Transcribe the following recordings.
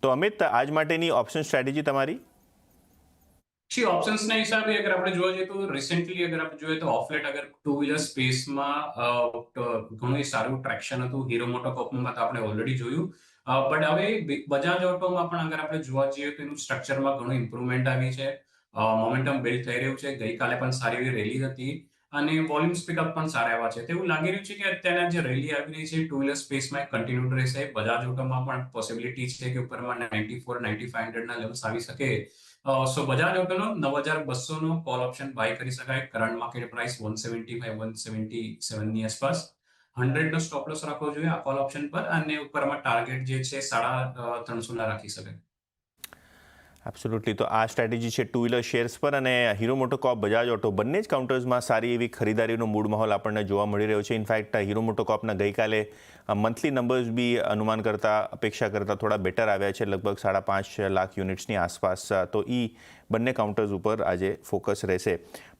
તો અમિત, આજ માટેની ઓપ્શન સ્ટ્રેટેજી તમારી? ઓપ્શન્સના હિસાબે અગર આપણે જોવા જઈએ તો રિસેન્ટલી અગર આપણે જોઈએ તો ઓફ લેટ અગર ટુ વ્હીલર સ્પેસમાં ઘણું સારું ટ્રેક્શન હતું. હીરો મોટોકોર્પમાં તો આપણે ઓલરેડી જોયું. બટ હવે બજાજ ઓટોમાં પણ અગર આપણે જોવા જઈએ તો એનું સ્ટ્રક્ચરમાં ઘણું ઇમ્પ્રુવમેન્ટ આવી છે. મોમેન્ટમ બિલ્ડ થઈ રહ્યું છે. ગઈકાલે પણ સારી એવી રેલી હતી અને વોલ્યુમ સ્પીકઅપ પણ સારા એવા છે. તેવું લાગી રહ્યું છે કે અત્યારે જે રેલી આવી રહી છે ટુ વ્હીલર સ્પેસમાં કન્ટિન્યુડ રહેશે. બજાજ ઓટોમાં પણ પોસિબિલિટી છે કે ઉપરમાં 94-9500 ના લેવલ્સ આવી શકે. સો બજાજ ઓટોનો 9,200 નો કોલ ઓપ્શન બાય કરી શકાય. કરંટ માર્કેટ પ્રાઇસ 175-177 ની આસપાસ. 100 નો સ્ટોપ લોસ રાખવો જોઈએ આ કોલ ઓપ્શન પર અને ઉપરમાં ટાર્ગેટ જે છે 350 ના રાખી શકાય. એબ્સોલ્યુટલી. તો આ સ્ટ્રેટેજી છે ટુ વ્હીલર શેર્સ પર, અને હીરો મોટોકોર્પ, બજાજ ઓટો બંને જ કાઉન્ટર્સમાં સારી એવી ખરીદારીનો મૂડ માહોલ આપણને જોવા મળી રહ્યો છે. ઇનફેક્ટ હીરો મોટોકોર્પના ગઈકાલે મંથલી નંબર્સ બી અનુમાન કરતાં, અપેક્ષા કરતાં થોડા બેટર આવ્યા છે, લગભગ 5.5 લાખ યુનિટ્સની આસપાસ. તો બંને કાઉન્ટર્સ ઉપર આજે ફોકસ રહેશે.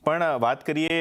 પણ વાત કરીએ